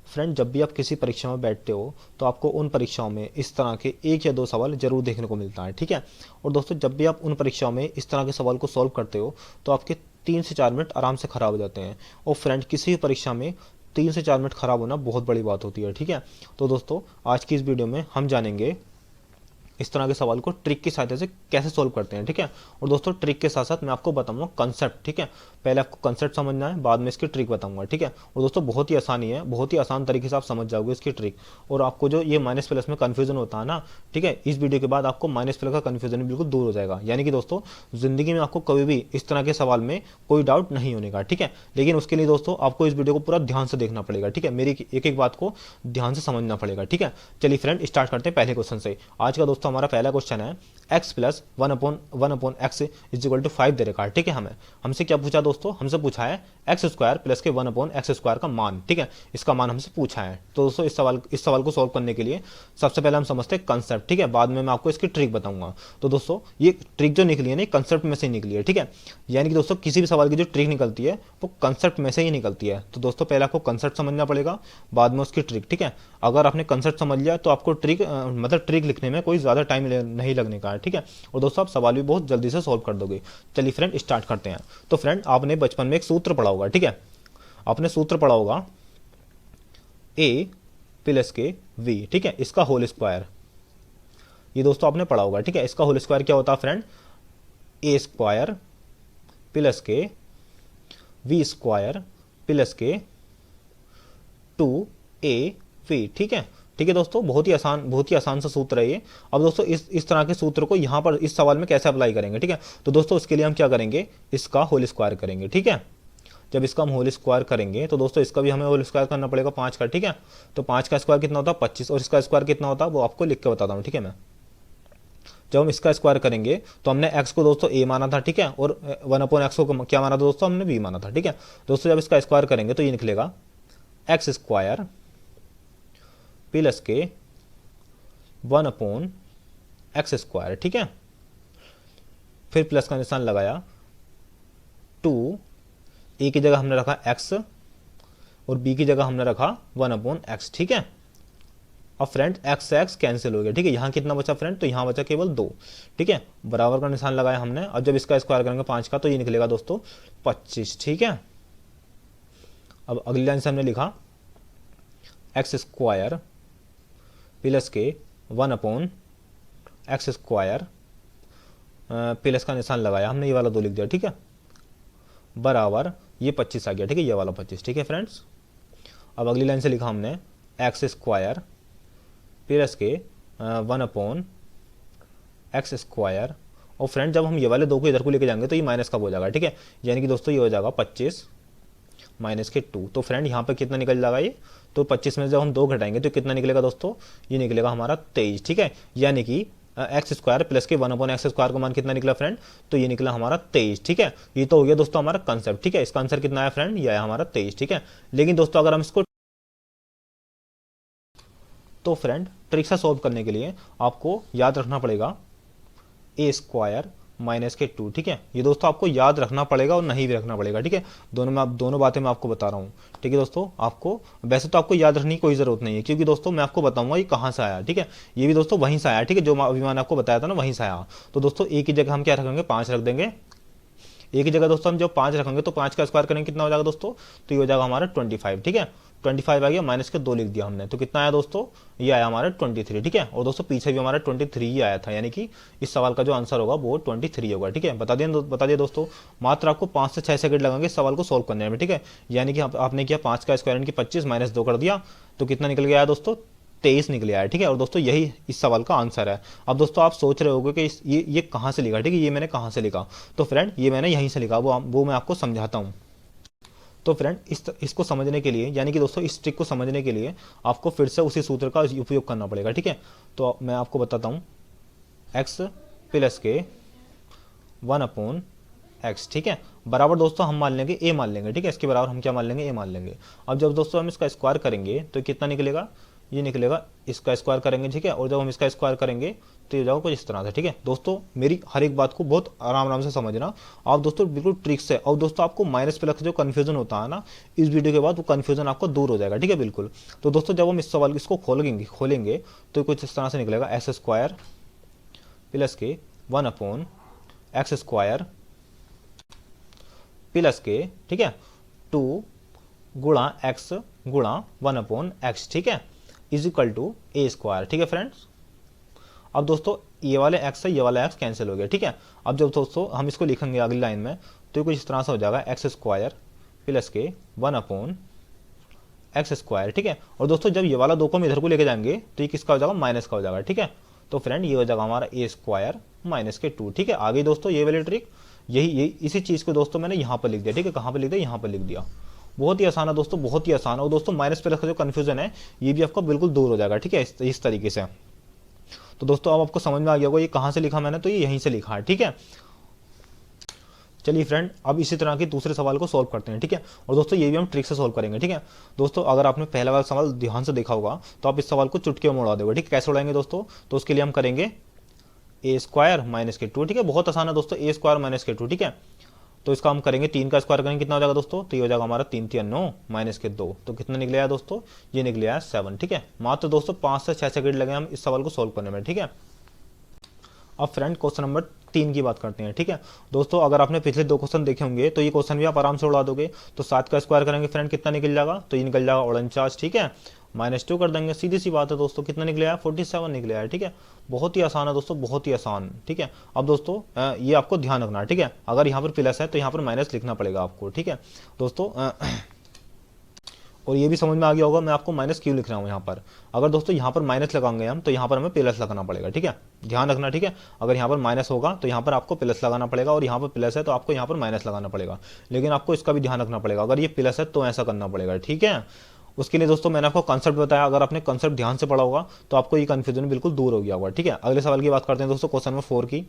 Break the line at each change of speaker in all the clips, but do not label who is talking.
Friend, जब भी आप किसी परीक्षा में बैठते हो तो आपको उन परीक्षाओं में इस तरह के एक या दो सवाल जरूर देखने को मिलता है, ठीक है। और दोस्तों, जब भी आप उन परीक्षाओं में इस तरह के सवाल को सॉल्व करते हो तो आपके 3 से 4 मिनट आराम से खराब हो जाते हैं। और फ्रेंड, किसी भी परीक्षा में 3 से 4 मिनट खराब होना बहुत बड़ी बात होती है, ठीक है। तो दोस्तों, आज की इस वीडियो में हम जानेंगे इस तरह के सवाल को ट्रिक की सहायता से कैसे सोल्व करते हैं, ठीक है। और दोस्तों, ट्रिक के साथ साथ मैं आपको बताऊंगा कंसेप्ट, ठीक है। पहले आपको कंसेप्ट समझना है, बाद में इसकी ट्रिक बताऊंगा, ठीक है। और दोस्तों, बहुत ही आसानी है, बहुत ही आसान तरीके से आप समझ जाओगे इसकी ट्रिक। और आपको जो ये माइनस प्लस में कन्फ्यूजन होता है ना, ठीक है, इस वीडियो के बाद आपको माइनस प्लस का कन्फ्यूजन बिल्कुल दूर हो जाएगा। यानी कि दोस्तों, जिंदगी में आपको कभी भी इस तरह के सवाल में कोई डाउट नहीं होने का, ठीक है। लेकिन उसके लिए दोस्तों आपको इस वीडियो को पूरा ध्यान से देखना पड़ेगा, ठीक है। मेरी एक एक बात को ध्यान से समझना पड़ेगा, ठीक है। चलिए फ्रेंड, स्टार्ट करते हैं पहले क्वेश्चन से। आज का दोस्तों हमारा पहला क्वेश्चन है x plus 1/x is equal to 5 दे रखा है, ठीक है। हमसे क्या पूछा दोस्तों, हमसे पूछा है एक्स स्क्वायर प्लस के 1/x स्क्वायर का मान, ठीक है। इसका मान हमसे पूछा है। तो दोस्तों, इस सवाल को सॉल्व करने के लिए सबसे पहले हम समझते हैं कंसेप्ट, ठीक है। बाद में मैं आपको इसकी ट्रिक बताऊंगा। तो दोस्तों, ये ट्रिक जो निकली है ना, कंसेप्ट में से ही निकली है, ठीक है। यानी कि दोस्तों, किसी भी सवाल की जो ट्रिक निकलती है वो कंसेप्ट में से ही निकलती है। तो दोस्तों, पहले आपको कंसेप्ट समझना पड़ेगा, बाद में उसकी ट्रिक, ठीक है। अगर आपने कंसेप्ट समझ लिया तो आपको ट्रिक मतलब ट्रिक लिखने में कोई ज़्यादा टाइम नहीं लगने का है, ठीक है। और दोस्तों, आप सवाल भी बहुत जल्दी से सॉल्व कर दोगे। चलिए फ्रेंड, स्टार्ट करते हैं। तो फ्रेंड, आपने बचपन में एक सूत्र पढ़ा होगा, ठीक है। आपने सूत्र पढ़ा होगा a प्लस के v, ठीक है, इसका होल स्क्वायर। ये दोस्तों आपने पढ़ा होगा, ठीक है। इसका होल स्क्वायर क्या होता है फ्रेंड, a स्क्वायर प्लस के v स्क्वायर प्लस के 2av, ठीक है। ठीक है दोस्तों, बहुत ही आसान सा सूत्र है ये। अब दोस्तों, इस तरह के सूत्र को यहाँ पर इस सवाल में कैसे अप्लाई करेंगे, ठीक है। तो दोस्तों, उसके लिए हम क्या करेंगे, इसका होल स्क्वायर करेंगे, ठीक है। जब इसका हम होल स्क्वायर करेंगे तो दोस्तों इसका भी हमें होल स्क्वायर करना पड़ेगा 5 का, ठीक है। तो 5 का स्क्वायर कितना होता है 25, और इसका स्क्वायर कितना होता है वो आपको लिख के बताता हूँ, ठीक है। मैं जब हम इसका स्क्वायर करेंगे तो हमने x को दोस्तों a माना था, ठीक है। और 1/x को क्या माना था दोस्तों, हमने b माना था, ठीक है। दोस्तों, जब इसका स्क्वायर करेंगे तो ये निकलेगा एक्स स्क्वायर प्लस के 1/x स्क्वायर, ठीक है। फिर प्लस का निशान लगाया, 2 a की जगह हमने रखा x और b की जगह हमने रखा 1/x, ठीक है। अब फ्रेंड, x से x कैंसिल हो गया, ठीक है। यहाँ कितना बचा फ्रेंड, तो यहाँ बचा केवल 2, ठीक है। बराबर का निशान लगाया हमने। और जब इसका स्क्वायर करेंगे 5 का तो ये निकलेगा दोस्तों 25, ठीक है। अब अगली लाइन से हमने लिखा एक्स स्क्वायर प्लस के 1/x स्क्वायर, प्लस का निशान लगाया हमने, ये वाला 2 लिख दिया, ठीक है। बराबर ये 25 आ गया, ठीक है, ये वाला 25, ठीक है फ्रेंड्स। अब अगली लाइन से लिखा हमने एक्स स्क्वायर प्लस के 1/x स्क्वायर। और फ्रेंड, जब हम ये वाले 2 को इधर को लेके जाएंगे तो ये माइनस का हो जाएगा, ठीक है। यानी कि दोस्तों ये हो जाएगा 25 माइनस के 2। तो फ्रेंड, यहाँ पे कितना निकल जाएगा ये, तो 25 में जब हम 2 घटाएंगे तो कितना निकलेगा दोस्तों, ये निकलेगा हमारा 23, ठीक है। यानी कि एक्स स्क्वायर प्लस के 1/x स्क्वायर का मान कितना निकला फ्रेंड, तो ये निकला हमारा 23, ठीक है। ये तो हो गया दोस्तों हमारा कंसेप्ट, ठीक है। इसका आंसर कितना आया फ्रेंड, ये आया हमारा 23, ठीक है। लेकिन दोस्तों, अगर हम इसको तो फ्रेंड, ट्रिक से सॉल्व करने के लिए आपको याद रखना पड़ेगा a स्क्वायर माइनस के 2, ठीक है। ये दोस्तों आपको याद रखना पड़ेगा और नहीं भी रखना पड़ेगा, ठीक है। दोनों बातें मैं आपको बता रहा हूँ, ठीक है दोस्तों। आपको वैसे तो आपको याद रखने की कोई ज़रूरत नहीं है, क्योंकि दोस्तों मैं आपको बताऊंगा ये कहाँ से आया, ठीक है। ये भी दोस्तों वहीं से आया, ठीक है, जो अभी मैंने आपको बताया था ना, वहीं से आया। तो दोस्तों, a की जगह हम क्या रखेंगे, 5 रख देंगे। a की जगह दोस्तों हम जब 5 रखेंगे तो 5 का स्क्वायर करेंगे, कितना हो जाएगा दोस्तों, तो ये हो जाएगा हमारा 25, ठीक है। 25 आ गया, माइनस के 2 लिख दिया हमने, तो कितना आया दोस्तों, ये आया हमारा 23, ठीक है। और दोस्तों, पीछे भी हमारा 23 ही आया था, यानी कि इस सवाल का जो आंसर होगा वो 23 होगा, ठीक है। बता दिए दोस्तों। मात्र आपको 5 से 6 सेकंड लगेंगे इस सवाल को सोल्व करने में, ठीक है। यानी कि आपने किया 5 का स्क्वायर यानी कि 25 माइनस 2 कर दिया, तो कितना निकल गया दोस्तों, 23 निकल आया, ठीक है। और दोस्तों, यही इस सवाल का आंसर है। अब दोस्तों, आप सोच रहे होगे कि ये कहाँ से लिखा, ठीक है, ये मैंने कहाँ से लिखा। तो फ्रेंड, ये मैंने यहीं से लिखा, वो मैं आपको समझाता हूँ। तो फ्रेंड, इसको समझने के लिए, यानी कि दोस्तों इस ट्रिक को समझने के लिए आपको फिर से उसी सूत्र का उपयोग करना पड़ेगा, ठीक है। तो मैं आपको बताता हूँ, x प्लस के 1/x, ठीक है, बराबर दोस्तों हम मान लेंगे a मान लेंगे, ठीक है। इसके बराबर हम क्या मान लेंगे, a मान लेंगे। अब जब दोस्तों हम इसका स्क्वायर करेंगे तो कितना निकलेगा, ये निकलेगा, इसका स्क्वायर करेंगे, ठीक है। और जब हम इसका स्क्वायर करेंगे तो ये हो जाएगा कुछ इस तरह से। ठीक है दोस्तों, मेरी हर एक बात को बहुत आराम आराम से समझना आप दोस्तों, बिल्कुल ट्रिक से। और दोस्तों आपको माइनस प्लस जो कन्फ्यूजन होता है ना, इस वीडियो के बाद वो कन्फ्यूजन आपको दूर हो जाएगा। ठीक है बिल्कुल। तो दोस्तों जब हम इस सवाल इसको खोलेंगे तो कुछ इस तरह से निकलेगा, एक्स स्क्वायर प्लस के 1 एक्स स्क्वायर प्लस के, ठीक है, 2 गुणा एक्स गुणा 1/x, ठीक है, is equal to a square. ठीक है फ्रेंड्स, अब दोस्तों ये वाले x है, ये वाला x कैंसिल हो गया। ठीक है, अब जब दोस्तों हम इसको लिखेंगे अगली लाइन में तो कुछ इस तरह से हो जाएगा, एक्स स्क्वायर प्लस के 1/x स्क्वायर। ठीक है, और दोस्तों जब ये वाला 2 को हम इधर को लेके जाएंगे तो ये किसका हो जाएगा, माइनस का हो जाएगा। ठीक है, तो फ्रेंड ये हो जाएगा हमारा ए स्क्वायर माइनस के 2। ठीक है, आगे दोस्तों ये वाली ट्रिक, यही इसी चीज़ को दोस्तों मैंने यहाँ पर लिख दिया। ठीक है, कहाँ पर लिख दिया, यहाँ पर लिख दिया। बहुत ही आसान है दोस्तों, बहुत ही आसान है। और दोस्तों माइनस प्लस का जो कन्फ्यूजन है ये भी आपका बिल्कुल दूर हो जाएगा। ठीक है, इस तरीके से। तो दोस्तों अब आपको समझ में आ गया होगा ये कहाँ से लिखा मैंने, तो ये यहीं से लिखा है। ठीक है, चलिए फ्रेंड अब इसी तरह के दूसरे सवाल को सॉल्व करते हैं। ठीक है, और दोस्तों ये भी हम ट्रिक से सॉल्व करेंगे। ठीक है दोस्तों, अगर आपने पहला वाला सवाल ध्यान से देखा होगा तो आप इस सवाल को चुटकी में उड़ा दोगे। ठीक है, कैसे उड़ाएंगे दोस्तों, तो उसके लिए हम करेंगे ए स्क्वायर माइनस के 2। ठीक है, बहुत आसान है दोस्तों, ए स्क्वायर माइनस के 2। ठीक है, तो इसका हम करेंगे 3 का स्क्वायर करेंगे, कितना हो जाएगा दोस्तों, तो ये हो जाएगा हमारा 3 3 9 माइनस के 2, तो कितना निकले है दोस्तों, ये निकले है 7। ठीक है, मात्र दोस्तों 5 से 6 सेकंड लगे हम इस सवाल को सॉल्व करने में। ठीक है, अब फ्रेंड क्वेश्चन नंबर 3 की बात करते हैं। ठीक है दोस्तों, अगर आपने पिछले 2 क्वेश्चन देखे होंगे तो ये क्वेश्चन भी आप आराम से उड़ा दोगे। तो 7 का स्क्वायर करेंगे फ्रेंड, कितना निकल जाएगा, तो ये निकल जाएगा 49। ठीक है, -2 कर देंगे, सीधी सी बात है दोस्तों, कितना निकले है, 47 निकले है। ठीक है, बहुत ही आसान है दोस्तों, बहुत ही आसान। ठीक है, अब दोस्तों ये आपको ध्यान रखना है। ठीक है, अगर यहाँ पर प्लस है तो यहाँ पर माइनस लिखना पड़ेगा आपको। ठीक है दोस्तों, और ये भी समझ में आ गया होगा मैं आपको माइनस क्यों लिख रहा हूँ यहाँ पर। अगर दोस्तों यहाँ पर माइनस लगाएंगे हम तो यहाँ पर हमें प्लस लगाना पड़ेगा। ठीक है, ध्यान रखना। ठीक है, अगर यहाँ पर माइनस होगा तो यहाँ पर आपको प्लस लगाना पड़ेगा, और यहाँ पर प्लस है तो आपको यहाँ पर माइनस लगाना पड़ेगा। लेकिन आपको इसका भी ध्यान रखना पड़ेगा, अगर ये प्लस है तो ऐसा करना पड़ेगा। ठीक है, उसके लिए दोस्तों मैंने आपको कॉन्सेप्ट बताया, अगर आपने कॉन्सेप्ट ध्यान से पढ़ा होगा तो आपको ये कन्फ्यूजन बिल्कुल दूर हो गया होगा। ठीक है, अगले सवाल की बात करते हैं दोस्तों, क्वेश्चन नंबर 4 की।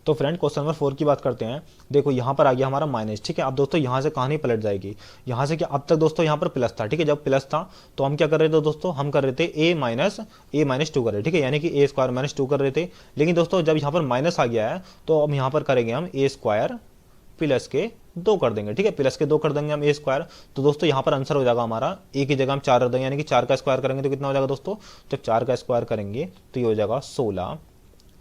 तो फ्रेंड क्वेश्चन नंबर 4 की बात करते हैं। देखो यहाँ पर आ गया हमारा माइनस। ठीक है, अब दोस्तों यहाँ से कहानी पलट जाएगी, यहाँ से क्या, अब तक दोस्तों यहाँ पर प्लस था। ठीक है, जब प्लस था तो हम क्या कर रहे थे दोस्तों, हम कर रहे थे ए माइनस 2 कर रहे थे। ठीक है, यानी कि ए स्क्वायर माइनस 2 कर रहे थे। लेकिन दोस्तों जब यहाँ पर माइनस आ गया है तो अब यहाँ पर करेंगे हम ए स्क्वायर प्लस के 2 कर देंगे। ठीक है, प्लस के 2 कर देंगे हम ए स्क्वायर। तो दोस्तों यहाँ पर आंसर हो जाएगा हमारा, ए की जगह हम 4 रख देंगे, यानी कि 4 का स्क्वायर करेंगे तो कितना हो जाएगा दोस्तों, जब 4 का स्क्वायर करेंगे तो ये हो जाएगा 16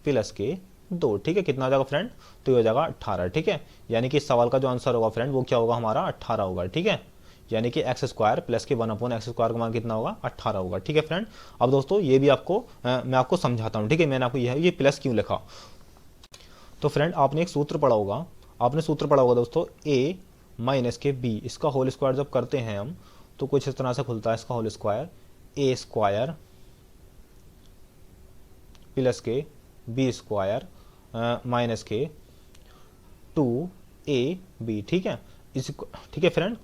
प्लस के 2। ठीक है, कितना हो जाएगा फ्रेंड, तो ये हो जाएगा 18। ठीक है, यानी कि इस सवाल का जो आंसर होगा फ्रेंड वो क्या होगा हमारा, 18 होगा। ठीक है, यानी कि एक्स स्क्वायर प्लस के 1/x स्क्वायर का मान कितना होगा, 18 होगा। ठीक है फ्रेंड, अब दोस्तों ये भी आपको मैं आपको समझाता हूँ। ठीक है, मैंने आपको ये प्लस क्यों लिखा। तो फ्रेंड आपने एक सूत्र पढ़ा होगा, दोस्तों, a माइनस के b, इसका होल स्क्वायर जब करते हैं हम तो कुछ इस तरह से खुलता है इसका whole square, a square plus के b स्क्वायर माइनस के 2ab। ठीक है, ठीक है फ्रेंड,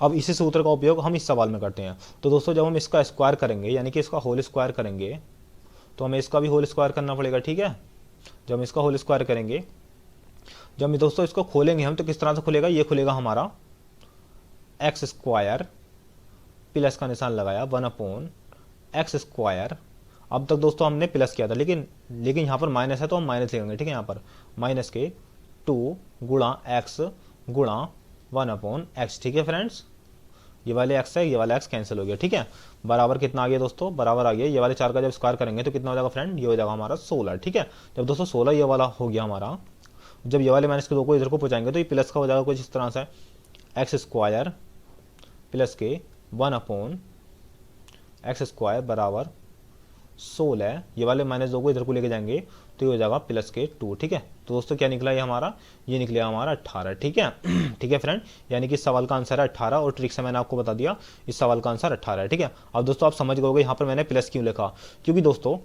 अब इसी सूत्र का उपयोग हम इस सवाल में करते हैं। तो दोस्तों जब हम इसका स्क्वायर करेंगे, यानी कि इसका होल स्क्वायर करेंगे, तो हमें इसका भी होल स्क्वायर करना पड़ेगा। ठीक है, जब हम इसका होल स्क्वायर करेंगे, जब दोस्तों इसको खोलेंगे हम तो किस तरह से खुलेगा, ये खुलेगा हमारा एक्स स्क्वायर प्लस का निशान लगाया 1/x स्क्वायर। अब तक दोस्तों हमने प्लस किया था, लेकिन यहाँ पर माइनस है तो हम माइनस लिखेंगे। ठीक है, यहाँ पर माइनस के 2 गुणा एक्स गुणा 1/x। ठीक है फ्रेंड्स, ये वाले x है, ये वाला x कैंसिल हो गया। ठीक है, बराबर कितना आ गया दोस्तों, बराबर आ गया, ये वाले 4 का जब स्क्वायर करेंगे तो कितना हो जाएगा फ्रेंड, ये हो जाएगा हमारा 16। ठीक है, जब दोस्तों 16 ये वाला हो गया हमारा, जब ये वाले माइनस के 2 को इधर को पहुंचाएंगे तो ये प्लस का हो जाएगा कुछ इस तरह से, एक्स स्क्वायर प्लस के 1/x स्क्वायर बराबर 16। ये वाले -2 को इधर को लेके जाएंगे तो ये हो जाएगा प्लस के 2। ठीक है, तो दोस्तों क्या निकला ये हमारा, ये निकला हमारा 18। ठीक है ठीक है फ्रेंड, यानी कि इस सवाल का आंसर है 18, और ट्रिक से मैंने आपको बता दिया इस सवाल का आंसर 18 है। ठीक है, अब दोस्तों आप समझ गए यहाँ पर मैंने प्लस क्यों लिखा, क्योंकि दोस्तों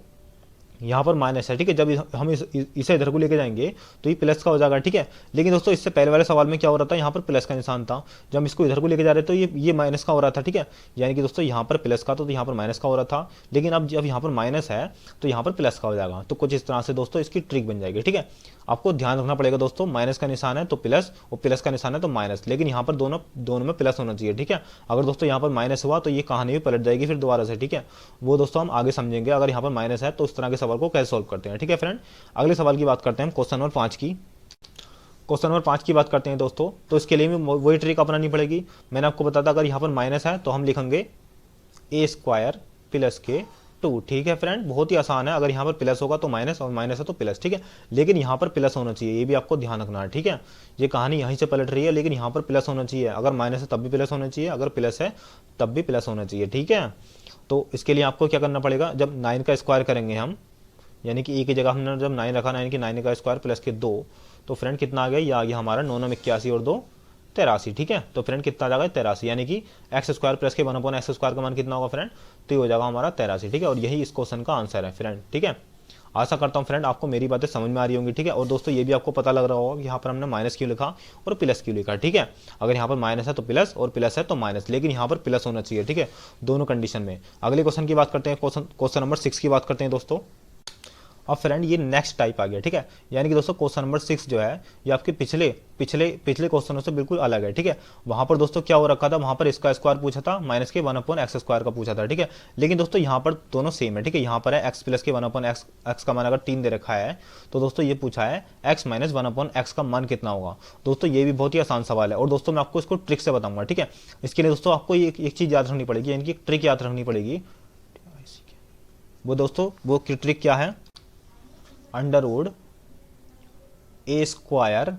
यहाँ पर माइनस है। ठीक है, जब हम इसे इधर को लेके जाएंगे तो ये प्लस का हो जाएगा। ठीक है, लेकिन दोस्तों इससे पहले वाले सवाल में क्या हो रहा था, यहाँ पर प्लस का निशान था, जब हम इसको इधर को लेके जा रहे तो ये माइनस का हो रहा था। ठीक है, यानी कि दोस्तों यहाँ पर प्लस का तो यहाँ पर माइनस का हो रहा था, लेकिन अब जब यहाँ पर माइनस है तो यहाँ पर प्लस का हो जाएगा। तो कुछ इस तरह से दोस्तों इसकी ट्रिक बन जाएगी। ठीक है, आपको ध्यान रखना पड़ेगा दोस्तों, माइनस का निशान है तो प्लस और प्लस का निशान है तो माइनस, लेकिन यहाँ पर दोनों दोनों में प्लस होना चाहिए, ठीक है। अगर दोस्तों यहाँ पर माइनस हुआ तो ये कहानी भी पलट जाएगी फिर दोबारा से, ठीक है। वो दोस्तों हम आगे समझेंगे अगर यहाँ पर माइनस है तो उस तरह के सवाल को कैसे सॉल्व करते हैं, ठीक है फ्रेंड। अगले सवाल की बात करते हैं, क्वेश्चन नंबर 5 की। क्वेश्चन नंबर 5 की बात करते हैं दोस्तों, तो इसके लिए भी वही ट्रिक अपनानी पड़ेगी। मैंने आपको बताया था अगर यहाँ पर माइनस है तो हम लिखेंगे ए स्क्वायर प्लस के 2, ठीक है फ्रेंड। बहुत ही आसान है, अगर यहाँ पर प्लस होगा तो माइनस और माइनस है तो प्लस, ठीक है। लेकिन यहाँ पर प्लस होना चाहिए, ये भी आपको ध्यान रखना है, ठीक है। ये कहानी यहीं से पलट रही है, लेकिन यहाँ पर प्लस होना चाहिए। अगर माइनस है तब भी प्लस होना चाहिए, अगर प्लस है तब भी प्लस होना चाहिए, ठीक है। तो इसके लिए आपको क्या करना पड़ेगा, जब 9 का स्क्वायर करेंगे हम, यानी कि ए की जगह हमने जब 9 रखा, 9 की 9 का स्क्वायर प्लस के 2, तो फ्रेंड कितना आ गया, ये आ गया हमारा 9 9 81 और 2 83, ठीक है। तो फ्रेंड कितना आ जाएगा 83, यानी कि एक्स स्क्वायर प्लस के 1/x स्क्वायर का मान कितना होगा फ्रेंड, तो ये हो जाएगा हमारा 83, ठीक है। और यही इस क्वेश्चन का आंसर है फ्रेंड, ठीक है। आशा करता हूँ फ्रेंड आपको मेरी बातें समझ में आ रही होंगी, ठीक है। और दोस्तों ये भी आपको पता लग रहा होगा कि यहाँ पर हमने माइनस क्यों लिखा और प्लस क्यों लिखा, ठीक है। अगर यहाँ पर माइनस है तो प्लस और प्लस है तो माइनस, लेकिन यहाँ पर प्लस होना चाहिए, ठीक है, दोनों कंडीशन में। अगले क्वेश्चन की बात करते हैं, क्वेश्चन नंबर 6 की बात करते हैं दोस्तों। अब फ्रेंड ये नेक्स्ट टाइप आ गया, ठीक है। यानी कि दोस्तों क्वेश्चन नंबर 6 जो है ये आपके पिछले पिछले पिछले क्वेश्चनों से बिल्कुल अलग है, ठीक है। वहां पर दोस्तों क्या हो रखा था, वहां पर इसका स्क्वायर पूछा था माइनस के 1/x स्क्वायर का पूछा था, ठीक है। लेकिन दोस्तों यहाँ पर दोनों सेम है, ठीक है। यहाँ पर है x प्लस के 1/x, x का मान अगर 3 दे रखा है तो दोस्तों ये पूछा है x माइनस 1/x का मान कितना होगा। दोस्तों ये भी बहुत ही आसान सवाल है और दोस्तों मैं आपको इसको ट्रिक से बताऊंगा, ठीक है। इसके लिए दोस्तों आपको एक चीज याद रखनी पड़ेगी, यानी कि ट्रिक याद रखनी पड़ेगी। वो दोस्तों वो ट्रिक क्या है, अंडर रूट ए स्क्वायर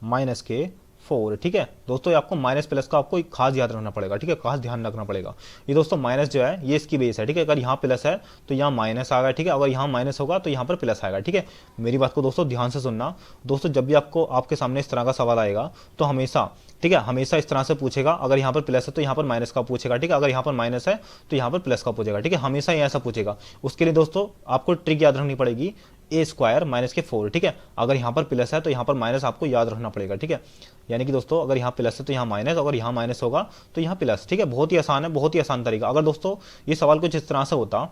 माइनस के 4, ठीक है। दोस्तों ये आपको माइनस प्लस का आपको एक खास याद रखना पड़ेगा, ठीक है, खास ध्यान रखना पड़ेगा। ये दोस्तों माइनस जो है ये इसकी बेस है, ठीक है। अगर यहाँ प्लस है तो यहाँ माइनस आएगा, ठीक है। अगर यहाँ माइनस होगा तो यहाँ पर प्लस आएगा, ठीक है। मेरी बात को दोस्तों ध्यान से सुनना। दोस्तों जब भी आपको आपके सामने इस तरह का सवाल आएगा तो हमेशा, ठीक है, हमेशा इस तरह से पूछेगा। अगर यहाँ पर प्लस है तो यहाँ पर माइनस का पूछेगा, ठीक है। अगर यहाँ पर माइनस है तो यहाँ पर प्लस का पूछेगा, ठीक है। हमेशा ये ऐसा पूछेगा। उसके लिए दोस्तों आपको ट्रिक याद रखनी पड़ेगी, ए स्क्वायर माइनस के 4, ठीक है। अगर यहाँ पर प्लस है तो यहाँ पर माइनस आपको याद रखना पड़ेगा, ठीक है। यानी कि दोस्तों अगर यहाँ प्लस है तो यहाँ माइनस, अगर यहाँ माइनस होगा तो यहाँ प्लस, ठीक है। बहुत ही आसान है, बहुत ही आसान तरीका। अगर दोस्तों ये सवाल कुछ इस तरह से होता,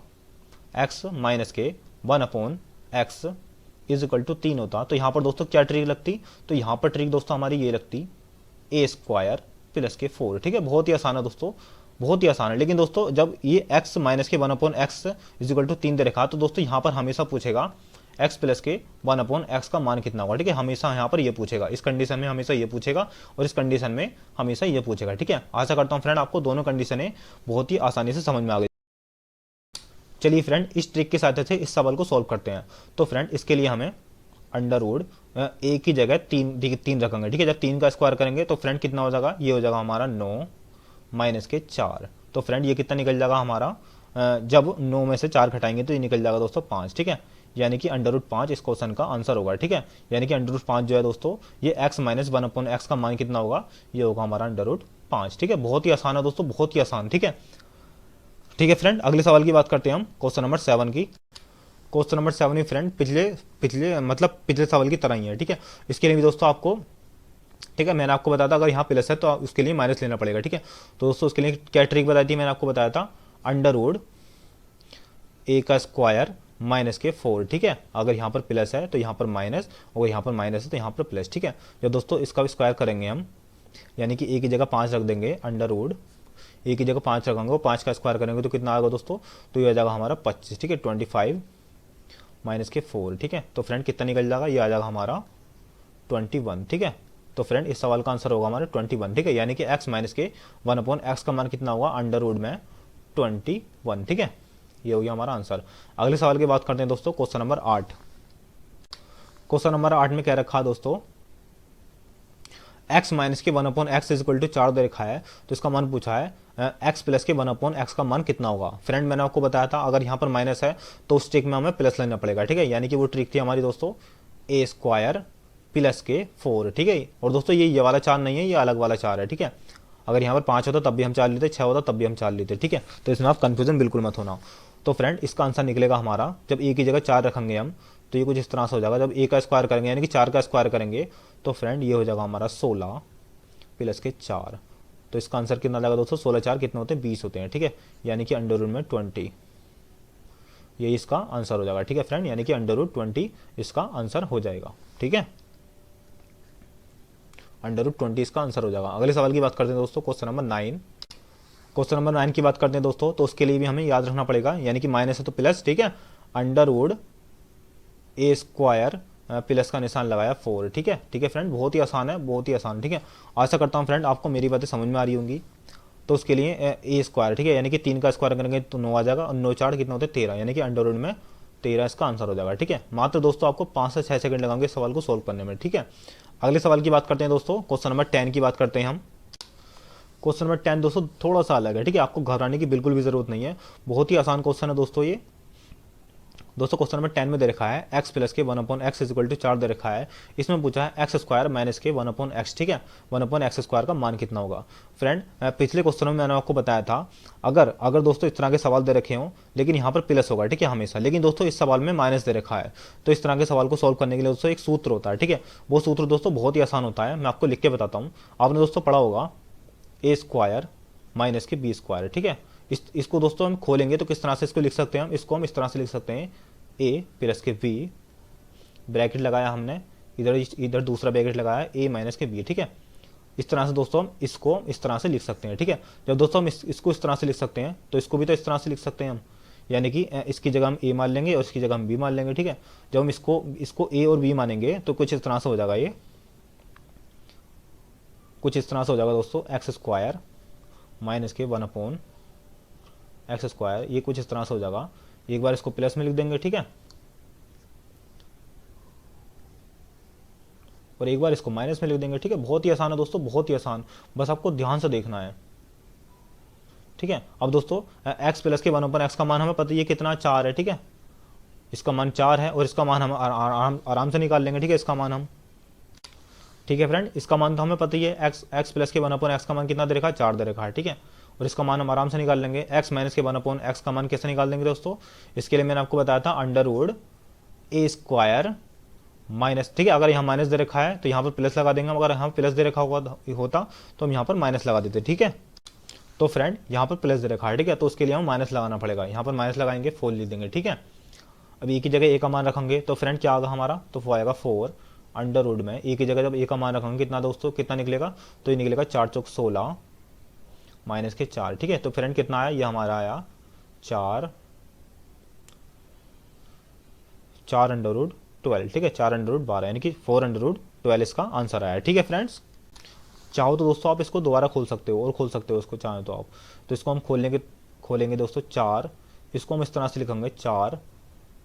x माइनस के 1/x इज इक्वल टू 3 होता, तो यहाँ पर दोस्तों क्या ट्रिक लगती, तो यहाँ पर ट्रिक दोस्तों हमारी ये लगती ए स्क्वायर प्लस के 4, ठीक है। बहुत ही आसान है दोस्तों, बहुत ही आसान है। लेकिन दोस्तों जब ये x माइनस के 1/x इज इक्वल टू 3 दे रखा तो दोस्तों यहाँ पर हमेशा पूछेगा x प्लस के 1/x का मान कितना होगा, ठीक है। हमेशा यहाँ पर ये पूछेगा, इस कंडीशन में हमेशा ये पूछेगा और इस कंडीशन में हमेशा ये पूछेगा, ठीक है। आशा करता हूँ फ्रेंड आपको दोनों कंडीशनें बहुत ही आसानी से समझ में आ गई। चलिए फ्रेंड इस ट्रिक के साथ इस सवाल को सॉल्व करते हैं। तो फ्रेंड इसके लिए हमें अंडर रूट ए की जगह 3 रखेंगे, ठीक है। जब 3 का स्क्वायर करेंगे तो फ्रेंड कितना हो जाएगा, ये हो जाएगा हमारा 9 माइनस के 4। तो फ्रेंड ये कितना निकल जाएगा हमारा, जब 9 में से 4 घटाएंगे तो ये निकल जाएगा दोस्तों 5, ठीक है। यानी कि अंडर रूट 5 इस क्वेश्चन का आंसर होगा, ठीक है। यानी कि अंडर रूट 5 जो है दोस्तों ये x माइनस 1/x का मान कितना होगा, ये होगा हमारा अंडर रूट 5, ठीक है। बहुत ही आसान है दोस्तों, बहुत ही आसान, ठीक है। ठीक है फ्रेंड अगले सवाल की बात करते हैं हम, क्वेश्चन नंबर 7 की। क्वेश्चन नंबर 7 में फ्रेंड पिछले पिछले मतलब पिछले सवाल की तरह ही है, ठीक है। इसके लिए भी दोस्तों आपको, ठीक है, मैंने आपको बताया था अगर यहाँ प्लस है तो उसके लिए माइनस लेना पड़ेगा, ठीक है। तो दोस्तों उसके लिए क्या ट्रिक बताई थी, मैंने आपको बताया था अंडर रूट ए का स्क्वायर माइनस के 4, ठीक है। अगर यहाँ पर प्लस है तो यहाँ पर माइनस, और यहाँ पर माइनस है तो यहाँ पर प्लस, ठीक है। जब दोस्तों इसका स्क्वायर करेंगे हम, यानी कि ए की जगह 5 रख देंगे, अंडर रूट ए की जगह 5 रखेंगे, वो 5 का स्क्वायर करेंगे तो कितना आएगा दोस्तों, तो ये आ जाएगा हमारा 25, ठीक है। 25 माइनस के 4, ठीक है। तो फ्रेंड कितना निकल जाएगा, ये आ जाएगा हमारा 21, ठीक है। तो फ्रेंड इस सवाल का आंसर होगा हमारा 21, ठीक है। यानी कि x माइनस के 1/x का मान कितना होगा, अंडर रूट में 21, ठीक है। ये हो गया हमारा आंसर। अगले सवाल की बात करते हैं दोस्तों, क्वेश्चन नंबर 8। क्वेश्चन नंबर 8 में क्या रखा है दोस्तों, x माइनस के 1/x इज इक्वल टू 4 दे रखा है, तो इसका मान पूछा है x प्लस के 1/x का मान कितना होगा। फ्रेंड मैंने आपको बताया था अगर यहाँ पर माइनस है तो उस ट्रिक में हमें प्लस लेना पड़ेगा, ठीक है। यानी कि वो ट्रिक थी हमारी दोस्तों ए स्क्वायर प्लस के 4, ठीक है। और दोस्तों ये वाला 4 नहीं है, ये अलग वाला 4 है, ठीक है। अगर यहाँ पर 5 होता तब भी हम 4 लेते, 6 होता तब भी हम 4 लेते, ठीक है। तो इसमें आप कंफ्यूजन बिल्कुल मत होना। तो फ्रेंड इसका आंसर निकलेगा हमारा, जब ए की जगह 4 रखेंगे हम तो ये कुछ इस तरह से हो जाएगा। जब ए का स्क्वायर करेंगे यानी कि 4 का स्क्वायर करेंगे तो फ्रेंड ये हो जाएगा हमारा 16 प्लस के 4। तो इसका आंसर कितना लगा दोस्तों, 16 4 कितने होते हैं, 20 होते हैं, ठीक है। यानी कि अंडर रूट में 20 यही इसका आंसर हो जाएगा। ठीक है फ्रेंड, यानी कि √20 इसका आंसर हो जाएगा। ठीक है, √20 इसका आंसर हो जाएगा। अगले सवाल की बात करते हैं दोस्तों, क्वेश्चन नंबर 9। क्वेश्चन नंबर 9 की बात करते हैं दोस्तों, तो उसके लिए भी हमें याद रखना पड़ेगा, यानी कि माइनस है तो प्लस। ठीक है, √a² प्लस का निशान लगाया 4। ठीक है, ठीक है फ्रेंड, बहुत ही आसान है, बहुत ही आसान। ठीक है, आशा करता हूँ फ्रेंड आपको मेरी बातें समझ में आ रही होंगी। तो उसके लिए a², ठीक है, यानी कि 3 का स्क्वायर करेंगे तो 9 आ जाएगा, और 9 4 कितना होता है 13, यानी कि अंडर रूट में 13 इसका आंसर हो जाएगा। ठीक है, मात्र दोस्तों आपको 5 से 6 सेकंड लगाएंगे सवाल को सोल्व करने में। ठीक है, अगले सवाल की बात करते हैं दोस्तों, क्वेश्चन नंबर 10 की बात करते हैं हम। क्वेश्चन नंबर 10 दोस्तों थोड़ा सा अलग है। ठीक है, आपको घबराने की बिल्कुल भी जरूरत नहीं है, बहुत ही आसान क्वेश्चन है दोस्तों ये। दोस्तों क्वेश्चन नंबर 10 में दे रखा है x प्लस के 1/x इक्वल टू 4 दे रखा है। इसमें पूछा है x² माइनस के 1/x। ठीक है, 1/x² का मान कितना होगा। फ्रेंड पिछले क्वेश्चन में मैंने आपको बताया था, अगर दोस्तों इस तरह के सवाल दे रखे हों लेकिन यहाँ पर प्लस होगा, ठीक है, हमेशा, लेकिन दोस्तों इस सवाल में माइनस दे रखा है, तो इस तरह के सवाल को सोल्व करने के लिए दोस्तों एक सूत्र होता है। ठीक है, वो सूत्र दोस्तों बहुत ही आसान होता है, मैं आपको लिख के बताता हूँ। आपने दोस्तों पढ़ा होगा a² माइनस के b²। ठीक है, इसको दोस्तों हम खोलेंगे तो किस तरह से इसको लिख सकते हैं, इसको हम इस तरह से लिख सकते हैं, a प्लस के b, ब्रैकेट लगाया हमने, इधर दूसरा ब्रैकेट लगाया a माइनस के b। ठीक है, इस तरह से दोस्तों हम इसको इस तरह से लिख सकते हैं। ठीक है, जब दोस्तों हम इसको इस तरह से लिख सकते हैं तो इसको भी तो इस तरह से लिख सकते हैं हम, यानी कि इसकी जगह हम a मान लेंगे और इसकी जगह हम b मान लेंगे। ठीक है, जब हम इसको a और b मानेंगे तो कुछ इस तरह से हो जाएगा, ये कुछ इस तरह से हो जाएगा दोस्तों, x² माइनस के 1/x², ये कुछ इस तरह से हो जाएगा। एक बार इसको प्लस में लिख देंगे, ठीक है, और एक बार इसको माइनस में लिख देंगे। ठीक है, बहुत ही आसान है दोस्तों, बहुत ही आसान, बस आपको ध्यान से देखना है। ठीक है, अब दोस्तों x प्लस के 1/x का मान हमें पता ही है कितना, 4 है। ठीक है, इसका मान 4 है और इसका मान हम आराम से निकाल लेंगे। ठीक है, इसका मान हम, ठीक है फ्रेंड, इसका मान तो हमें पता ही है, x प्लस के 1/x का मान कितना दे रखा है, 4 दे रखा है। ठीक है, और इसका मान हम आराम से निकाल लेंगे। x माइनस के 1/x का मान कैसे निकाल देंगे दोस्तों, इसके लिए मैंने आपको बताया था √a² माइनस। ठीक है, अगर यहाँ माइनस दे रखा है तो यहाँ पर प्लस लगा देंगे, अगर यहाँ प्लस दे रखा होता तो हम यहाँ पर माइनस लगा देते। ठीक है, तो फ्रेंड यहाँ पर प्लस दे रखा है, ठीक है, तो उसके लिए हम माइनस लगाना पड़ेगा, यहाँ पर माइनस लगाएंगे, 4 लिख देंगे। ठीक है, अब ए की जगह a का मान रखेंगे तो फ्रेंड क्या आएगा हमारा, तो वो आएगा 4 अंडर रूट में ए की जगह जब a का मान रखेंगे कितना दोस्तों, कितना निकलेगा, तो ये निकलेगा 4 चौक 16 माइनस के 4। ठीक है, तो फ्रेंड कितना आया, ये हमारा आया 4 √12। ठीक है, 4 √12, यानी कि 4 √12 इसका आंसर आया। ठीक है फ्रेंड्स, चाहो तो दोस्तों आप इसको दोबारा खोल सकते हो और खोल सकते हो इसको चाहे तो आप, तो इसको हम खोलेंगे दोस्तों 4, इसको हम इस तरह से लिखेंगे 4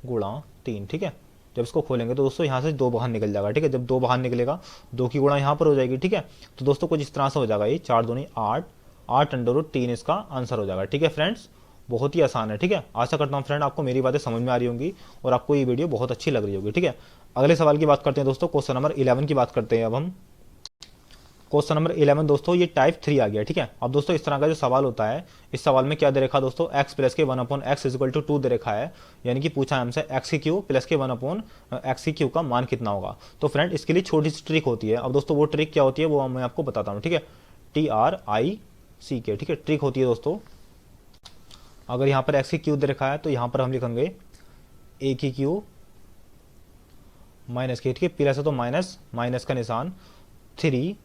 गुणा 3। ठीक है, जब इसको खोलेंगे तो दोस्तों यहाँ से 2 बाहर निकल जाएगा। ठीक है, जब 2 बाहर निकलेगा 2 की गुणा यहाँ पर हो जाएगी। ठीक है, तो दोस्तों कुछ इस तरह से हो जाएगा, ये 4 दूनी 8 √3 इसका आंसर हो जाएगा। ठीक है फ्रेंड्स, बहुत ही आसान है। ठीक है, आशा करता हूँ फ्रेंड आपको मेरी बातें समझ में आ रही होंगी और आपको ये वीडियो बहुत अच्छी लग रही होगी। ठीक है, अगले सवाल की बात करते हैं दोस्तों, क्वेश्चन नंबर 11 की बात करते हैं अब हम। क्वेश्चन नंबर 11 दोस्तों ये टाइप 3 आ गया। ठीक है, अब दोस्तों इस तरह का जो सवाल होता है, इस सवाल में क्या दे रखा दोस्तों, x प्लस के 1/x इक्वल टू 2 दे रखा है, यानी कि पूछा है हमसे x³ प्लस के 1/x³ का मान कितना होगा। तो फ्रेंड इसके लिए छोटी सी ट्रिक होती है। अब दोस्तों वो ट्रिक क्या होती है वो मैं आपको बताता हूँ। ठीक है, TRICK, ठीक है, ट्रिक होती है दोस्तों, अगर यहाँ पर x³ दे रखा है तो यहाँ पर हम लिखेंगे a³ माइनस के, ठीक है, प्लस है तो माइनस का निशान 3a।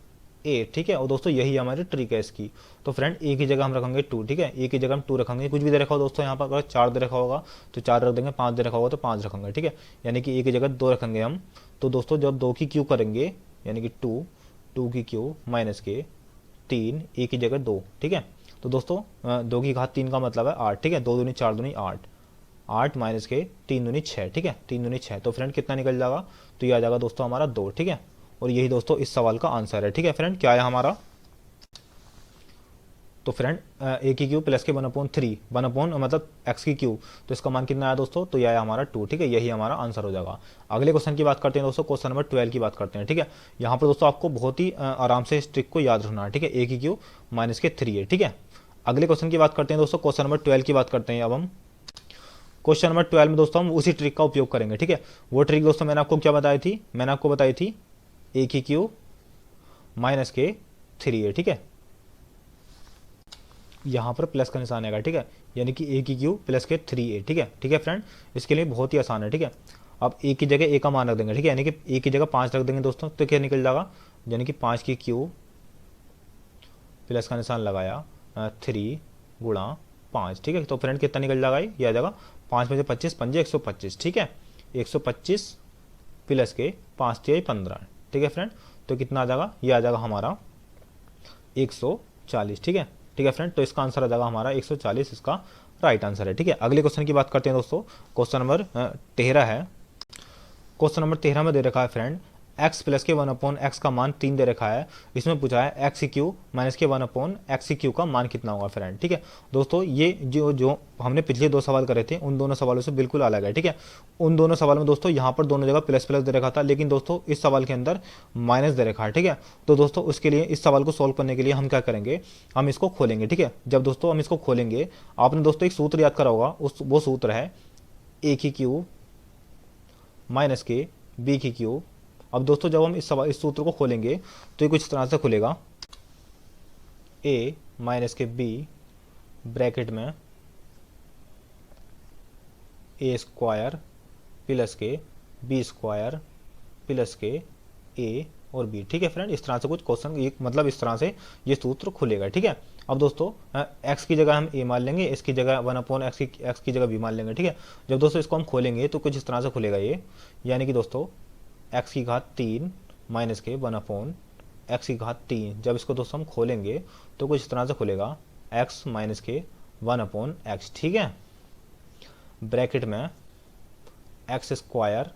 ठीक है, और दोस्तों यही हमारी ट्रिक है इसकी। तो फ्रेंड a की जगह हम रखेंगे 2। ठीक है, a की जगह हम 2 रखेंगे, कुछ भी दे रखा हो दोस्तों, यहाँ पर अगर 4 दे रखा होगा तो 4 रख देंगे, 5 दे रखा होगा तो 5 रखेंगे। ठीक है, यानी कि a की जगह 2 रखेंगे हम। तो दोस्तों जब 2 की क्यू करेंगे, यानी कि 2 की क्यू माइनस के 3, a की जगह 2। ठीक है, तो दोस्तों 2 की घात 3 का मतलब है 8। ठीक है, 2 दूनी 4 दूनी 8 माइनस के 3 दूनी 6। ठीक है, 3 दूनी 6, तो फ्रेंड कितना निकल जाएगा, तो ये आ जाएगा दोस्तों हमारा 2। ठीक है, और यही दोस्तों इस सवाल का आंसर है। ठीक है फ्रेंड, क्या है हमारा, तो फ्रेंड a³ प्लस के 1/3 मतलब x³, तो इसका मान कितना आया दोस्तों, तो यह आया हमारा 2। ठीक है, यही हमारा आंसर हो जाएगा। अगले क्वेश्चन की बात करते हैं दोस्तों, क्वेश्चन नंबर 12 की बात करते हैं। ठीक है, यहाँ पर दोस्तों आपको बहुत ही आराम से इस ट्रिक को याद रखना है। ठीक है, a³ माइनस के 3 है। ठीक है, अगले क्वेश्चन की बात करते हैं दोस्तों, क्वेश्चन नंबर 12 की बात करते हैं अब हम। क्वेश्चन नंबर 12 में दोस्तों हम उसी ट्रिक का उपयोग करेंगे। ठीक है, वो ट्रिक दोस्तों मैंने आपको क्या बताई थी, मैंने आपको बताई थी a³ माइनस के 3 है। ठीक है, यहाँ पर प्लस का निशान आएगा, ठीक है, यानी कि ए की क्यूब प्लस के 3a, ठीक है, ठीक है फ्रेंड, इसके लिए बहुत ही आसान है, ठीक है। अब ए की जगह ए का मान रख देंगे, ठीक है, यानी कि ए की जगह 5 रख देंगे दोस्तों, तो क्या निकल जाएगा, यानी कि 5 की क्यूब प्लस का निशान लगाया 3 गुणा 5, ठीक है। तो फ्रेंड कितना निकल जाएगा, ये आ जाएगा 5 में से 25 पंजे 125, ठीक है, 125 प्लस के 5 3 15, ठीक है फ्रेंड। तो कितना आ जाएगा, ये आ जाएगा हमारा 140, ठीक है, ठीक है फ्रेंड। तो इसका आंसर आ जाएगा हमारा 140, इसका राइट आंसर है, ठीक है। अगले क्वेश्चन की बात करते हैं दोस्तों, क्वेश्चन नंबर 13 है। क्वेश्चन नंबर 13 में दे रखा है फ्रेंड, x प्लस के 1/x का मान 3 दे रखा है। इसमें पूछा है x क्यू माइनस के 1/x क्यू का मान कितना होगा फ्रेंड, ठीक है। दोस्तों ये जो हमने पिछले 2 सवाल करे थे उन दोनों सवालों से बिल्कुल अलग है, ठीक है। उन दोनों सवाल में दोस्तों यहाँ पर दोनों जगह प्लस प्लस दे रखा था, लेकिन दोस्तों इस सवाल के अंदर माइनस दे रखा है, ठीक है। तो दोस्तों उसके लिए इस सवाल को सॉल्व करने के लिए हम क्या करेंगे, हम इसको खोलेंगे, ठीक है। जब दोस्तों हम इसको खोलेंगे, आपने दोस्तों एक सूत्र याद करा होगा, वो सूत्र है a की क्यूब माइनस के b की क्यूब। अब दोस्तों जब हम इस सूत्र को खोलेंगे तो ये कुछ इस तरह से खुलेगा, a माइनस के b ब्रैकेट में a स्क्वायर प्लस के b स्क्वायर प्लस के a और b, ठीक है फ्रेंड। इस तरह से कुछ क्वेश्चन, एक मतलब इस तरह से ये सूत्र खुलेगा, ठीक है। अब दोस्तों x की जगह हम a मान लेंगे, इसकी जगह 1/x की जगह b मान लेंगे, ठीक है। जब दोस्तों इसको हम खोलेंगे तो कुछ इस तरह से खुलेगा ये, यानी कि दोस्तों x की घात 3 माइनस के 1/x की घात 3। जब इसको दोस्तों हम खोलेंगे तो कुछ इस तरह से खुलेगा x माइनस के 1/x, ठीक है। ब्रैकेट में x स्क्वायर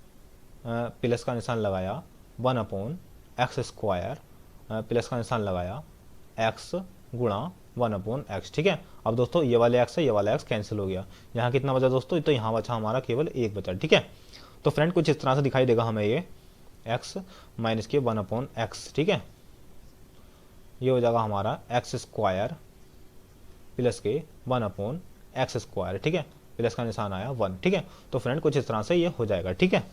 प्लस का निशान लगाया 1/x स्क्वायर प्लस का निशान लगाया x गुणा 1/x, ठीक है। अब दोस्तों ये वाले x है, ये वाला x कैंसिल हो गया, यहाँ कितना बचा दोस्तों, तो यहाँ बचा हमारा केवल 1 बचा, ठीक है। तो फ्रेंड कुछ इस तरह से दिखाई देगा हमें ये x माइनस के 1/x, ठीक है। ये हो जाएगा हमारा x स्क्वायर प्लस के 1/x स्क्वायर, ठीक है, प्लस का निशान आया 1, ठीक है। तो फ्रेंड कुछ इस तरह से ये हो जाएगा, ठीक है।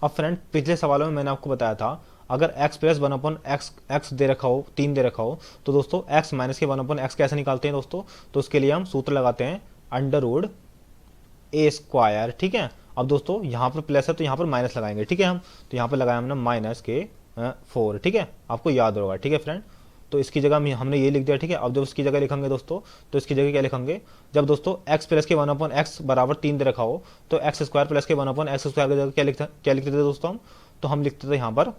अब फ्रेंड पिछले सवालों में मैंने आपको बताया था, अगर x प्लस 1/x दे रखा हो, 3 दे रखा हो, तो दोस्तों x माइनस के 1/x कैसे निकालते हैं दोस्तों, तो उसके लिए हम सूत्र लगाते हैं अंडर रूट a स्क्वायर, ठीक है। अब दोस्तों यहाँ पर प्लस है तो यहाँ पर माइनस लगाएंगे, ठीक है। हम तो यहाँ पर लगाया हमने माइनस के 4, ठीक है, आपको याद होगा, ठीक है फ्रेंड। तो इसकी जगह हमने ये लिख दिया, ठीक है। अब जब इसकी जगह लिखेंगे दोस्तों, तो इसकी जगह क्या लिखेंगे, जब दोस्तों x प्लस के 1/x बराबर 3 दे रखा हो, तो x स्क्वायर प्लस के 1/x स्क्वायर की जगह क्या लिखते थे दोस्तों हम, तो हम लिखते थे यहाँ पर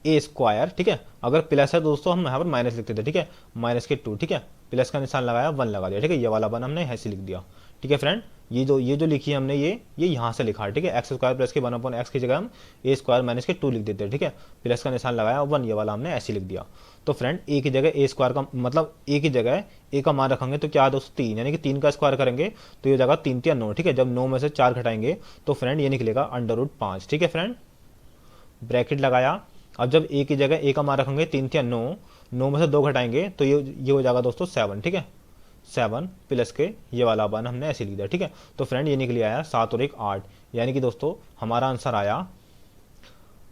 a स्क्वायर, ठीक है। अगर प्लस है तो दोस्तों हम यहाँ पर माइनस लिखते थे, ठीक है, माइनस के 2, ठीक है, प्लस का निशान लगाया 1 लगा दिया, ठीक है। ये वाला 1 हमने ऐसे लिख दिया, ठीक है फ्रेंड। ये जो लिखी है हमने ये यहाँ से लिखा है, ठीक है। एक्स स्क्वायर प्लस के 1/x की जगह हम a स्क्वायर माइनस के 2 लिख देते हैं, ठीक है, प्लस का निशान लगाया 1, ये वाला हमने ऐसे लिख दिया। तो फ्रेंड a की जगह a स्क्वायर का मतलब a की जगह a का मान रखेंगे तो क्या है दोस्तों 3, यानी कि 3 का स्क्वायर करेंगे तो ये जगह 3 3 9, ठीक है। जब 9 में से 4 घटाएंगे तो फ्रेंड ये निकलेगा अंडर रूट 5, ठीक है फ्रेंड। ब्रैकेट लगाया, अब जब a की जगह a का मान रखेंगे 3 3 9, 9 में से 2 घटाएंगे तो ये हो जाएगा दोस्तों 7, ठीक है, 7 प्लस के ये वाला 1 हमने ऐसे लिख दिया, ठीक है। तो फ्रेंड ये निकल आया 7 और 1 8, यानी कि दोस्तों हमारा आंसर आया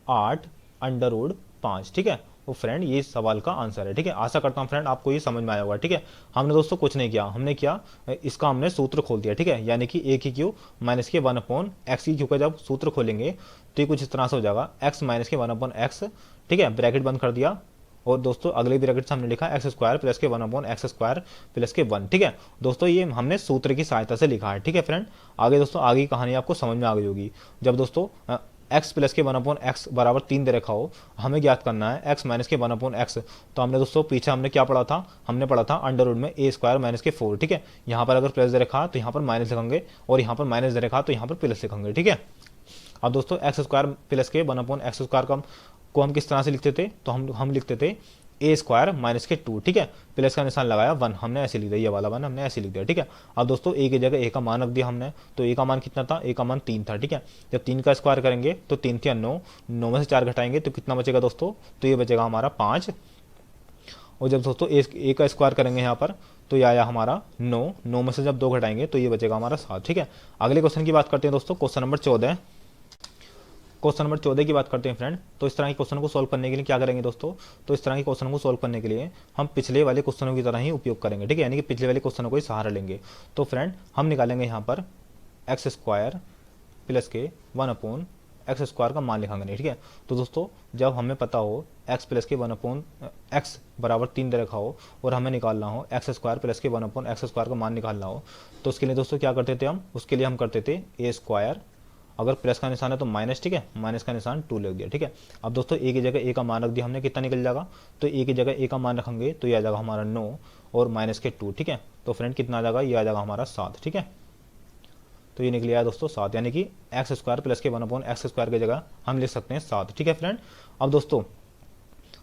8 अंडर रूट 5, ठीक है। वो फ्रेंड ये सवाल का आंसर है, ठीक है। आशा करता हूँ फ्रेंड आपको ये समझ में आया होगा, ठीक है। हमने दोस्तों कुछ नहीं किया, हमने किया इसका हमने सूत्र खोल दिया, ठीक है, यानी कि a की क्यू माइनस के 1/x की क्यू का जब सूत्र खोलेंगे तो ये कुछ इस तरह से हो जाएगा x माइनस के 1/x, ठीक है, ब्रैकेट बंद कर दिया। और दोस्तों अगले ब्रैकेट से हमने लिखा x स्क्वायर प्लस के 1/x स्क्वायर प्लस के 1, ठीक है। दोस्तों ये हमने सूत्र की सहायता से लिखा है, ठीक है फ्रेंड। आगे दोस्तों आगे की कहानी आपको समझ में आ गई होगी। जब दोस्तों x प्लस के 1/x बराबर 3 दे रखा हो, हमें ज्ञात करना है x माइनस के 1/x। तो हमने दोस्तों पीछे हमने क्या पढ़ा था, हमने पढ़ा था अंडर रूट में a स्क्वायर माइनस के 4, ठीक है। यहाँ पर अगर प्लस दे रखा तो यहाँ पर माइनस लिखेंगे, और यहाँ पर माइनस दे रखा तो यहाँ पर प्लस लिखेंगे, ठीक है। अब दोस्तों x स्क्वायर प्लस के 1/x स्क्वायर को हम किस तरह से लिखते थे, तो हम लिखते थे a स्क्वायर माइनस के 2, ठीक है, प्लस का निशान लगाया 1 हमने ऐसे लिख दिया, ये वाला 1 हमने ऐसे लिख दिया, ठीक है। अब दोस्तों a की जगह a का मान रख दिया हमने, तो a का मान कितना था, a का मान 3 था, ठीक है। जब 3 का स्क्वायर करेंगे तो 3 3 9, 9 में से 4 घटाएंगे तो कितना बचेगा दोस्तों, तो ये बचेगा हमारा 5। और जब दोस्तों a का स्क्वायर करेंगे यहाँ पर तो ये आया हमारा 9, 9 में से जब 2 घटाएंगे तो ये बचेगा हमारा 7, ठीक है। अगले क्वेश्चन की बात करते हैं दोस्तों, क्वेश्चन नंबर 14। क्वेश्चन नंबर 14 की बात करते हैं फ्रेंड। तो इस तरह के क्वेश्चन को सोल्व करने के लिए क्या करेंगे दोस्तों, तो इस तरह के क्वेश्चन को सोल्व करने के लिए हम पिछले वाले क्वेश्चनों की तरह ही उपयोग करेंगे, ठीक है, यानी कि पिछले वाले क्वेश्चनों को ही सहारा लेंगे। तो फ्रेंड हम निकालेंगे यहाँ पर एक्स स्क्वायर प्लस के 1 एक्स स्क्वायर का मान लिखाएंगे, ठीक है। तो दोस्तों जब हमें पता हो एक्स प्लस के 1 एक्स बराबर 3 दे रखा हो और हमें निकालना हो एक्स स्क्वायर प्लस के 1 एक्स स्क्वायर का मान निकालना हो, तो उसके लिए दोस्तों क्या करते थे हम, उसके लिए हम करते थे ए स्क्वायर, अगर प्लस का निशान है तो माइनस, ठीक है, माइनस का निशान 2 लिख दिया, ठीक है। अब दोस्तों ए की जगह ए का मान रख दिया हमने, कितना निकल जाएगा, तो ए की जगह ए का मान रखेंगे तो ये आ जाएगा हमारा 9 और माइनस के 2, ठीक है। तो फ्रेंड कितना आ जाएगा, ये आ जाएगा हमारा 7, ठीक है। तो ये निकल आया दोस्तों 7, यानी कि एक्स स्क्वायर प्लस के 1 एक्स स्क्वायर की जगह हम लिख सकते हैं 7, ठीक है फ्रेंड। अब दोस्तों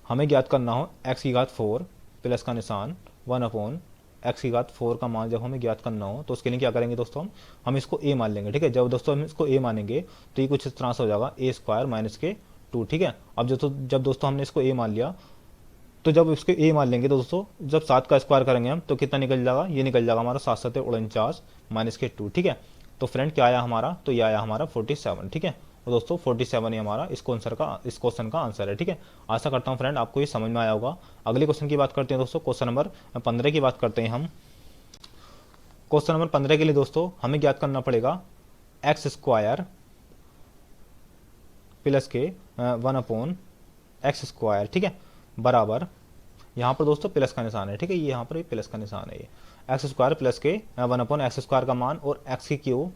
हमें ज्ञात करना हो एक्स की घात 4 प्लस का निशान 1 एक्स की घात 4 का मान जब हमें ज्ञात करना हो, तो उसके लिए क्या करेंगे दोस्तों, हम इसको ए मान लेंगे, ठीक है। जब दोस्तों हम इसको ए मानेंगे तो ये कुछ इस तरह से हो जाएगा ए स्क्वायर माइनस के 2, ठीक है। अब जब दोस्तों हमने इसको ए मान लिया, तो जब इसको ए मान लेंगे तो दोस्तों जब 7 का स्क्वायर करेंगे हम तो कितना निकल जाएगा, ये निकल जाएगा हमारा 7 7 49 माइनस के 2, ठीक है। तो फ्रेंड क्या आया हमारा, तो ये आया हमारा 47, ठीक है। तो दोस्तों 47 ही हमारा इस क्वेश्चन का आंसर है, ठीक है। आशा करता हूँ फ्रेंड आपको ये समझ में आया होगा। अगले क्वेश्चन की बात करते हैं दोस्तों, क्वेश्चन नंबर 15 की बात करते हैं हम। क्वेश्चन नंबर 15 के लिए दोस्तों हमें ज्ञात करना पड़ेगा एक्स स्क्वायर प्लस के 1 एक्स स्क्वायर, ठीक है, बराबर, यहाँ पर दोस्तों प्लस का निशान है, ठीक है, ये यहाँ पर प्लस का निशान है, ये एक्स स्क्वायर प्लस के 1 एक्स स्क्वायर का मान और एक्स की क्यू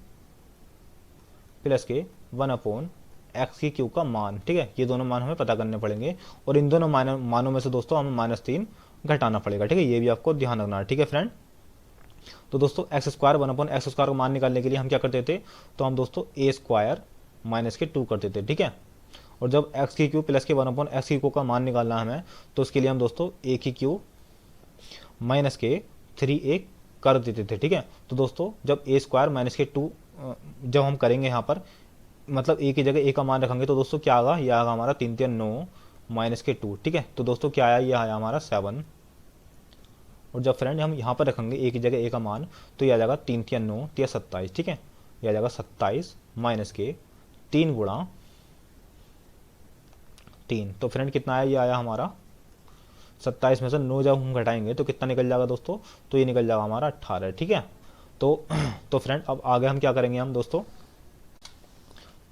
प्लस के 1 एक्स की क्यू का मान, ठीक है। ये दोनों मान हमें पता करने पड़ेंगे और इन दोनों मानों में से दोस्तों हमें -3 घटाना पड़ेगा, ठीक है, ये भी आपको ध्यान रखना है, ठीक है फ्रेंड। तो दोस्तों एक्स स्क्वायर 1 एक्स स्क्वायर का मान निकालने के लिए हम क्या करते थे, तो हम दोस्तों ए स्क्वायर माइनस के 2 करते थे, ठीक है। और जब एक्स की क्यू प्लस के 1 एक्स की क्यू का मान निकालना है हमें, तो उसके लिए हम दोस्तों ए की क्यू माइनस के 3a कर देते थे, ठीक है। तो दोस्तों जब ए स्क्वायर माइनस के 2 जब हम करेंगे यहाँ पर, मतलब ए की जगह ए का मान रखेंगे तो दोस्तों क्या आएगा, ये आएगा हमारा 3 3 9 माइनस के 2, ठीक है। तो दोस्तों क्या आया, ये आया हमारा 7। और जब फ्रेंड हम यहाँ पर रखेंगे ए की जगह ए का मान, तो ये आ जाएगा 3 3 9 3 27, ठीक है, ये आ जाएगा 27 माइनस के 3 गुणा 3। तो फ्रेंड कितना आया, ये आया हमारा 27 में से 9 जब हम घटाएंगे तो कितना निकल जाएगा दोस्तों, तो ये निकल जाएगा हमारा 18, ठीक है। तो फ्रेंड अब आगे हम क्या करेंगे, हम दोस्तों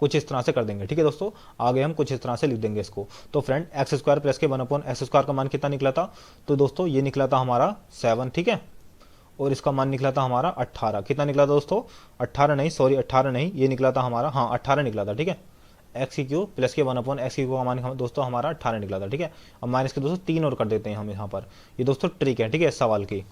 कुछ इस तरह से कर देंगे, ठीक है दोस्तों, आगे हम कुछ इस तरह से लिख देंगे इसको। तो फ्रेंड एक्स स्क्वायर प्लस के 1 एक्स स्क्वायर का मान कितना निकला था, तो दोस्तों ये निकला था हमारा 7, ठीक है, और इसका मान निकला था हमारा 18। कितना निकला था दोस्तों, 18 नहीं, सॉरी 18 नहीं, ये निकला था हमारा, हाँ 18 निकला था, ठीक है। एक्स की क्यू प्लस के 1 एक्स की क्यू का मान दोस्तों हमारा 18 निकला था, ठीक है। अब माइनस के दोस्तों 3 और कर देते हैं हम यहाँ पर, ये दोस्तों ट्रिक है, ठीक है, इस सवाल की।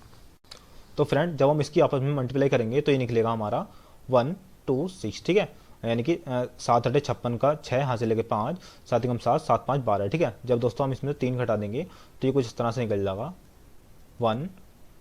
तो फ्रेंड जब हम इसकी आपस में मल्टीप्लाई करेंगे तो ये निकलेगा हमारा 126, ठीक है, यानी कि 7 8 56 का 6 यहाँ से लेके 5 7 कम 7 7 5 12, ठीक है। जब दोस्तों हम इसमें 3 घटा देंगे तो ये कुछ इस तरह से निकल जाएगा 1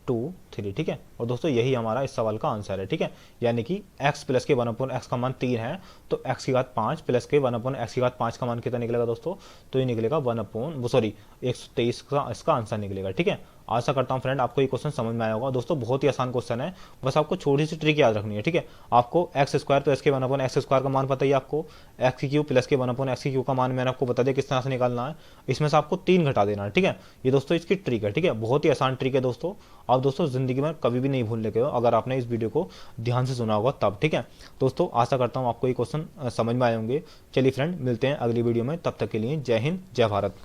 2 3, ठीक है। और दोस्तों यही हमारा इस सवाल का आंसर है, ठीक है, यानी कि x प्लस के 1 एक्स का मान 3 है, तो x की घात 5 प्लस के 1 एक्स की घात 5 का मान कितना निकलेगा दोस्तों, तो ये निकलेगा 123 का इसका आंसर निकलेगा, ठीक है। आशा करता हूँ फ्रेंड आपको ये क्वेश्चन समझ में आया होगा। दोस्तों बहुत ही आसान क्वेश्चन है, बस आपको छोटी सी ट्रिक याद रखनी है, ठीक है। आपको एक्स स्क्वायर प्लस के 1 एक्स स्क्वायर का मान पता ही, आपको एक्स की क्यू प्लस के 1 एक्स की क्यू का मान मैंने आपको बता दिया किस तरह से निकालना है, इसमें से आपको 3 घटा देना है, ठीक है। ये दोस्तों इसकी ट्रिक है, ठीक है, बहुत ही आसान ट्रिक है दोस्तों। आप दोस्तों जिंदगी में कभी भी नहीं भूलने के हो अगर आपने इस वीडियो को ध्यान से सुना होगा तब, ठीक है दोस्तों। आशा करता हूँ आपको ये क्वेश्चन समझ में आए होंगे। चलिए फ्रेंड मिलते हैं अगली वीडियो में, तब तक के लिए जय हिंद जय भारत।